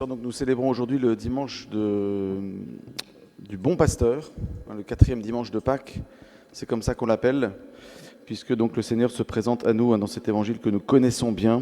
Donc nous célébrons aujourd'hui le dimanche du Bon Pasteur, le 4e dimanche de Pâques, c'est comme ça qu'on l'appelle, puisque donc le Seigneur se présente à nous dans cet évangile que nous connaissons bien,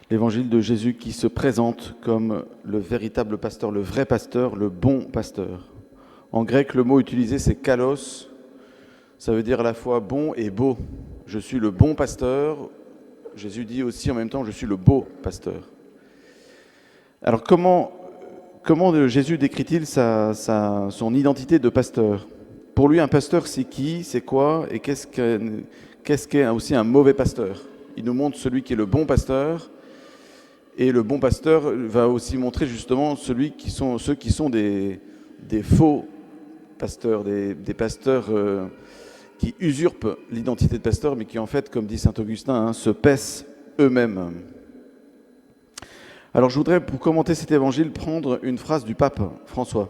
l'évangile de Jésus qui se présente comme le véritable pasteur, le vrai pasteur, le bon pasteur. En grec, le mot utilisé c'est kalos, ça veut dire à la fois bon et beau. Je suis le bon pasteur, Jésus dit aussi en même temps je suis le beau pasteur. Alors comment Jésus décrit-il son identité de pasteur ? Pour lui, un pasteur, c'est qui, c'est quoi, et qu'est-ce qu'est aussi un mauvais pasteur ? Il nous montre celui qui est le bon pasteur, et le bon pasteur va aussi montrer justement ceux qui sont des faux pasteurs, des pasteurs qui usurpent l'identité de pasteur, mais qui en fait, comme dit saint Augustin, se paissent eux-mêmes. Alors je voudrais, pour commenter cet évangile, prendre une phrase du pape François.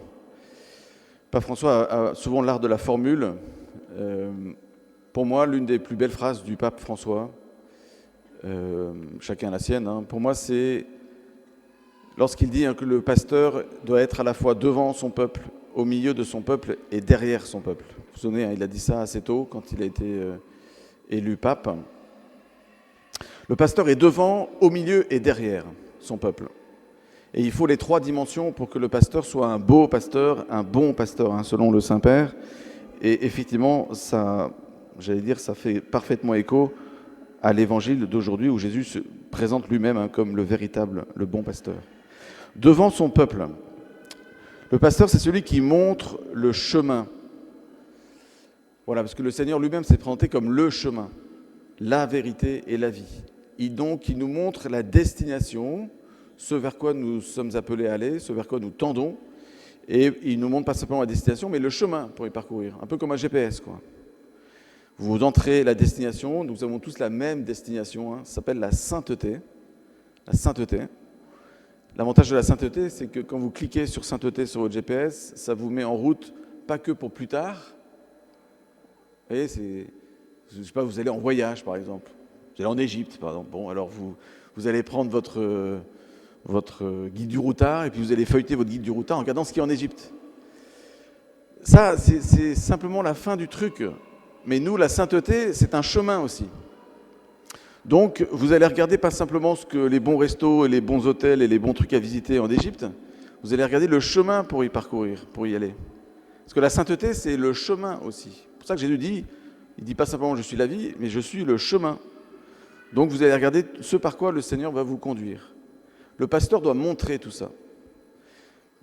Pape François a souvent l'art de la formule. Pour moi, l'une des plus belles phrases du pape François, chacun la sienne, pour moi c'est lorsqu'il dit que le pasteur doit être à la fois devant son peuple, au milieu de son peuple et derrière son peuple. Vous vous souvenez, il a dit ça assez tôt quand il a été élu pape. Le pasteur est devant, au milieu et derrière son peuple. Et il faut les 3 dimensions pour que le pasteur soit un beau pasteur, un bon pasteur, selon le Saint-Père. Et effectivement, ça fait parfaitement écho à l'évangile d'aujourd'hui où Jésus se présente lui-même comme le bon pasteur. Devant son peuple, le pasteur, c'est celui qui montre le chemin. Voilà, parce que le Seigneur lui-même s'est présenté comme le chemin, la vérité et la vie. Il nous montre la destination, ce vers quoi nous sommes appelés à aller, ce vers quoi nous tendons. Et il nous montre pas simplement la destination, mais le chemin pour y parcourir, un peu comme un GPS, quoi. Vous entrez la destination, nous avons tous la même destination, ça s'appelle la sainteté. La sainteté. L'avantage de la sainteté, c'est que quand vous cliquez sur sainteté sur votre GPS, ça vous met en route, pas que pour plus tard. Vous voyez, je sais pas, vous allez en voyage, par exemple. Vous allez en Égypte, par exemple. Bon, alors vous allez prendre votre guide du routard et puis vous allez feuilleter votre guide du routard en regardant ce qu'il y a en Égypte. Ça, c'est simplement la fin du truc. Mais nous, la sainteté, c'est un chemin aussi. Donc, vous allez regarder pas simplement ce que les bons restos et les bons hôtels et les bons trucs à visiter en Égypte, vous allez regarder le chemin pour y parcourir, pour y aller. Parce que la sainteté, c'est le chemin aussi. C'est pour ça que Jésus dit, il dit pas simplement je suis la vie, mais je suis le chemin. Donc vous allez regarder ce par quoi le Seigneur va vous conduire. Le pasteur doit montrer tout ça.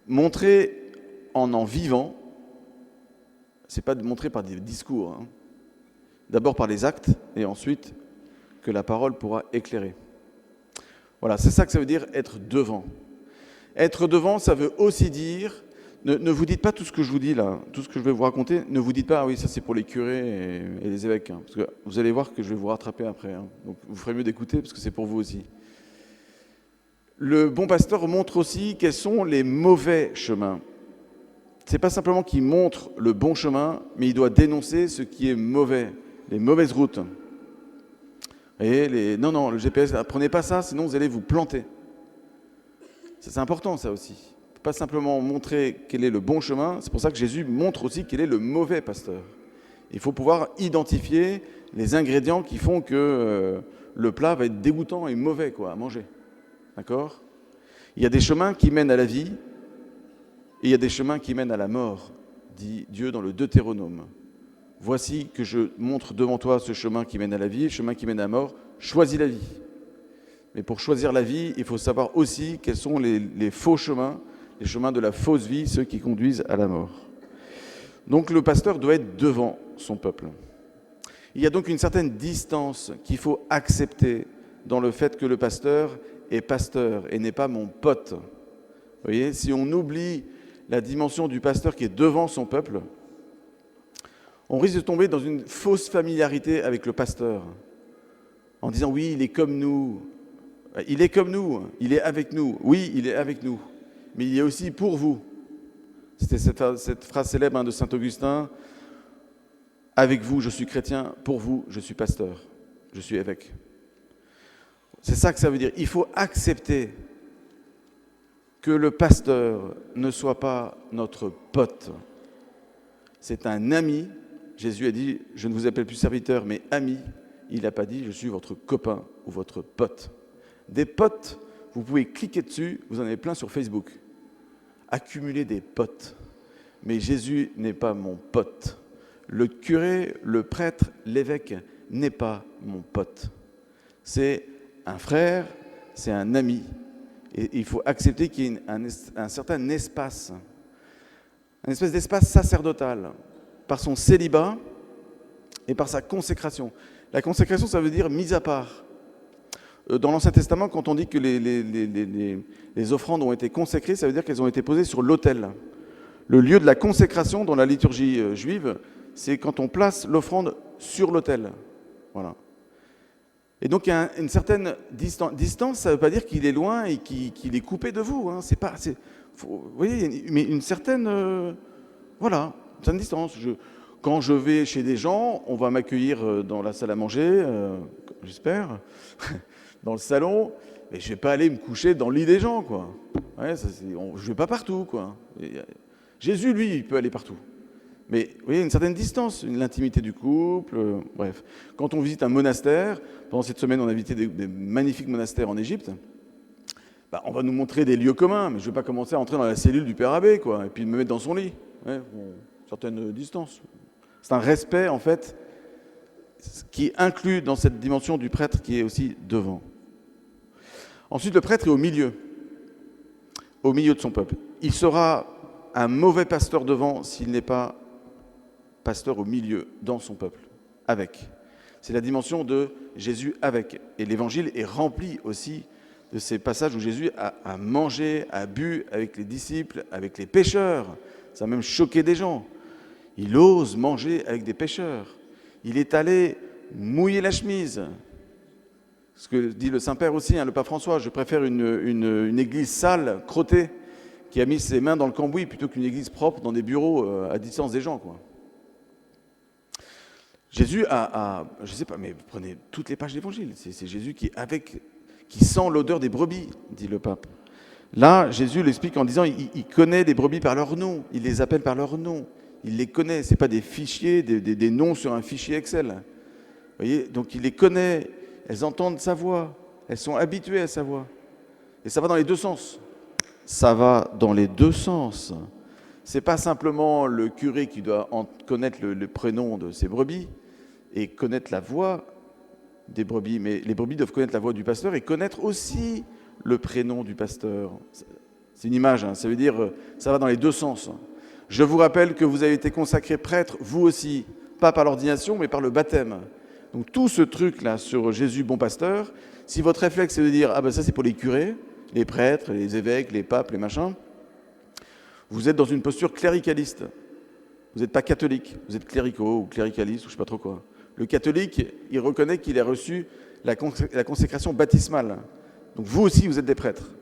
Montrer en vivant, c'est pas de montrer par des discours. D'abord par les actes et ensuite que la parole pourra éclairer. Voilà, c'est ça que ça veut dire être devant. Être devant, ça veut aussi dire, ne vous dites pas tout ce que je vous dis là, tout ce que je vais vous raconter, ne vous dites pas, ah oui, ça c'est pour les curés et les évêques, parce que vous allez voir que je vais vous rattraper après. Donc vous ferez mieux d'écouter parce que c'est pour vous aussi. Le bon pasteur montre aussi quels sont les mauvais chemins. C'est pas simplement qu'il montre le bon chemin, mais il doit dénoncer ce qui est mauvais, les mauvaises routes. Et non, le GPS, prenez pas ça, sinon vous allez vous planter. Ça, c'est important, ça aussi. Pas simplement montrer quel est le bon chemin, c'est pour ça que Jésus montre aussi quel est le mauvais pasteur. Il faut pouvoir identifier les ingrédients qui font que le plat va être dégoûtant et mauvais à manger. D'accord ? Il y a des chemins qui mènent à la vie et il y a des chemins qui mènent à la mort, dit Dieu dans le Deutéronome. Voici que je montre devant toi ce chemin qui mène à la vie, le chemin qui mène à la mort, choisis la vie. Mais pour choisir la vie, il faut savoir aussi quels sont les faux chemins, les chemins de la fausse vie, ceux qui conduisent à la mort. Donc le pasteur doit être devant son peuple. Il y a donc une certaine distance qu'il faut accepter dans le fait que le pasteur est pasteur et n'est pas mon pote. Vous voyez, si on oublie la dimension du pasteur qui est devant son peuple, on risque de tomber dans une fausse familiarité avec le pasteur, en disant oui, il est comme nous, il est avec nous, oui, il est avec nous, mais il est aussi pour vous. C'était cette phrase célèbre de saint Augustin, avec vous je suis chrétien, pour vous je suis pasteur, je suis évêque. C'est ça que ça veut dire, il faut accepter que le pasteur ne soit pas notre pote. C'est un ami. Jésus a dit, je ne vous appelle plus serviteur, mais ami. Il n'a pas dit, je suis votre copain ou votre pote. Des potes, vous pouvez cliquer dessus, vous en avez plein sur Facebook. Accumuler des potes. Mais Jésus n'est pas mon pote. Le curé, le prêtre, l'évêque n'est pas mon pote. C'est un frère, c'est un ami. Et il faut accepter qu'il y ait un certain espace, un espèce d'espace sacerdotal, par son célibat et par sa consécration. La consécration, ça veut dire mise à part. Dans l'Ancien Testament, quand on dit que les offrandes ont été consacrées, ça veut dire qu'elles ont été posées sur l'autel. Le lieu de la consécration dans la liturgie juive, c'est quand on place l'offrande sur l'autel. Voilà. Et donc, il y a une certaine distance, ça ne veut pas dire qu'il est loin et qu'il est coupé de vous. Hein. Vous voyez, mais une certaine, voilà, une certaine distance. Quand je vais chez des gens, on va m'accueillir dans la salle à manger, j'espère, dans le salon, mais je ne vais pas aller me coucher dans le lit des gens, quoi. Ouais, je ne vais pas partout, quoi. Jésus, lui, il peut aller partout. Mais vous voyez, une certaine distance, l'intimité du couple, bref. Quand on visite un monastère, pendant cette semaine, on a visité des magnifiques monastères en Égypte, on va nous montrer des lieux communs, mais je ne vais pas commencer à entrer dans la cellule du père abbé, quoi, et puis me mettre dans son lit. Ouais, certaine distance. C'est un respect, en fait, qui est inclus dans cette dimension du prêtre qui est aussi devant. Ensuite, le prêtre est au milieu de son peuple. Il sera un mauvais pasteur devant s'il n'est pas pasteur au milieu, dans son peuple, avec. C'est la dimension de Jésus avec. Et l'évangile est rempli aussi de ces passages où Jésus a mangé, a bu avec les disciples, avec les pécheurs. Ça a même choqué des gens. Il ose manger avec des pécheurs. Il est allé mouiller la chemise. Ce que dit le Saint-Père aussi, le pape François, je préfère une église sale, crottée, qui a mis ses mains dans le cambouis plutôt qu'une église propre dans des bureaux à distance des gens, quoi. Jésus je ne sais pas, mais vous prenez toutes les pages de l'Évangile, c'est Jésus qui sent l'odeur des brebis, dit le pape. Là, Jésus l'explique en disant, il connaît les brebis par leur nom, il les appelle par leur nom, il les connaît, ce n'est pas des fichiers, des noms sur un fichier Excel. Vous voyez, donc il les connaît, elles entendent sa voix, elles sont habituées à sa voix. Et ça va dans les deux sens. Ça va dans les deux sens. Ce n'est pas simplement le curé qui doit connaître le prénom de ses brebis et connaître la voix des brebis, mais les brebis doivent connaître la voix du pasteur et connaître aussi le prénom du pasteur. C'est une image, ça veut dire ça va dans les deux sens. Je vous rappelle que vous avez été consacré prêtre, vous aussi, pas par l'ordination, mais par le baptême. Donc tout ce truc-là sur Jésus, bon pasteur, si votre réflexe c'est de dire « Ah ben ça c'est pour les curés, les prêtres, les évêques, les papes, les machins », vous êtes dans une posture cléricaliste. Vous n'êtes pas catholique, vous êtes cléricaux ou cléricaliste ou je ne sais pas trop quoi. Le catholique, il reconnaît qu'il a reçu la consécration baptismale. Donc vous aussi, vous êtes des prêtres.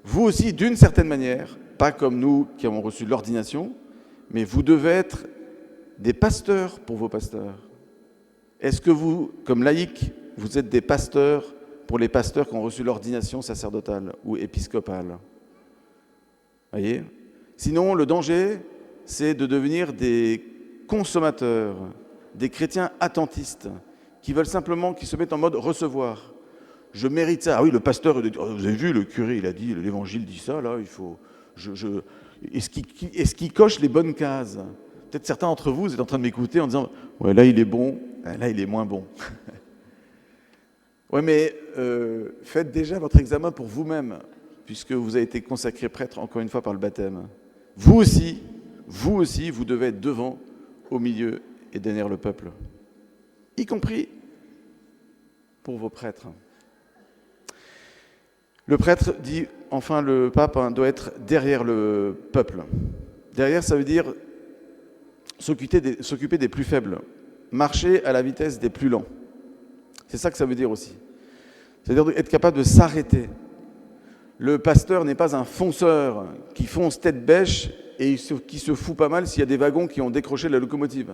Vous aussi, d'une certaine manière, pas comme nous qui avons reçu l'ordination, mais vous devez être des pasteurs pour vos pasteurs. Est-ce que vous, comme laïcs, vous êtes des pasteurs pour les pasteurs qui ont reçu l'ordination sacerdotale ou épiscopale? Voyez ? Sinon, le danger, c'est de devenir des consommateurs, des chrétiens attentistes, qui veulent simplement, qui se mettent en mode recevoir. Je mérite ça. Ah oui, le pasteur, vous avez vu, le curé, il a dit, l'évangile dit ça, là, il faut... Est-ce qu'il coche les bonnes cases? Peut-être certains d'entre vous, vous êtes en train de m'écouter en disant, ouais, là, il est bon, là, il est moins bon. Ouais, mais faites déjà votre examen pour vous-même, puisque vous avez été consacré prêtre, encore une fois, par le baptême. Vous aussi, vous devez être devant, au milieu et derrière le peuple, y compris pour vos prêtres. Le prêtre, dit enfin le pape, doit être derrière le peuple. Derrière, ça veut dire s'occuper des plus faibles, marcher à la vitesse des plus lents. C'est ça que ça veut dire aussi. C'est-à-dire être capable de s'arrêter. Le pasteur n'est pas un fonceur qui fonce tête bêche et qui se fout pas mal s'il y a des wagons qui ont décroché la locomotive.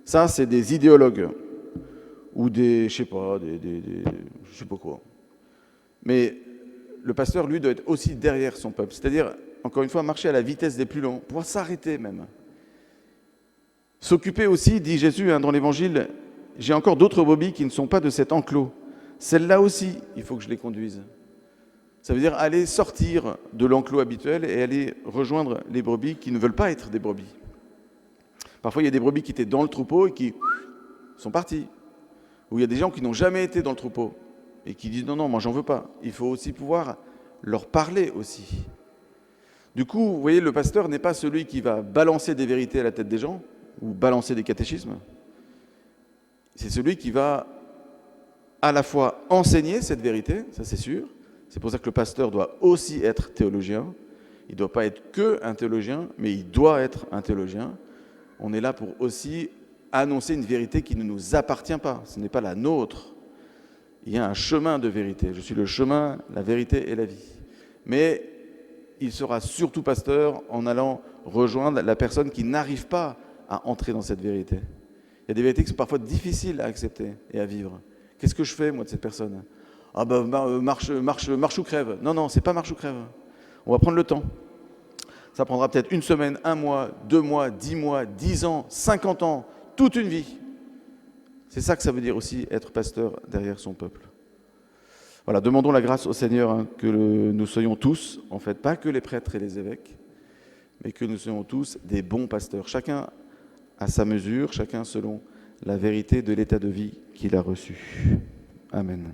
Ça, c'est des idéologues ou des, je sais pas quoi. Mais le pasteur, lui, doit être aussi derrière son peuple. C'est-à-dire, encore une fois, marcher à la vitesse des plus lents, pouvoir s'arrêter même. S'occuper aussi, dit Jésus dans l'Évangile, j'ai encore d'autres brebis qui ne sont pas de cet enclos. Celles-là aussi, il faut que je les conduise. Ça veut dire aller sortir de l'enclos habituel et aller rejoindre les brebis qui ne veulent pas être des brebis. Parfois, il y a des brebis qui étaient dans le troupeau et qui sont partis. Ou il y a des gens qui n'ont jamais été dans le troupeau et qui disent non, moi j'en veux pas. Il faut aussi pouvoir leur parler aussi. Du coup, vous voyez, le pasteur n'est pas celui qui va balancer des vérités à la tête des gens ou balancer des catéchismes. C'est celui qui va à la fois enseigner cette vérité, ça c'est sûr. C'est pour ça que le pasteur doit aussi être théologien. Il ne doit pas être qu'un théologien, mais il doit être un théologien. On est là pour aussi annoncer une vérité qui ne nous appartient pas. Ce n'est pas la nôtre. Il y a un chemin de vérité. Je suis le chemin, la vérité et la vie. Mais il sera surtout pasteur en allant rejoindre la personne qui n'arrive pas à entrer dans cette vérité. Il y a des vérités qui sont parfois difficiles à accepter et à vivre. Qu'est-ce que je fais, moi, de cette personne ? Ah ben, marche ou crève. Non, c'est pas marche ou crève. On va prendre le temps. Ça prendra peut-être une semaine, 1 mois, 2 mois, 10 mois, 10 ans, 50 ans, toute une vie. C'est ça que ça veut dire aussi être pasteur derrière son peuple. Voilà, demandons la grâce au Seigneur que nous soyons tous, en fait, pas que les prêtres et les évêques, mais que nous soyons tous des bons pasteurs. Chacun à sa mesure, chacun selon la vérité de l'état de vie qu'il a reçu. Amen.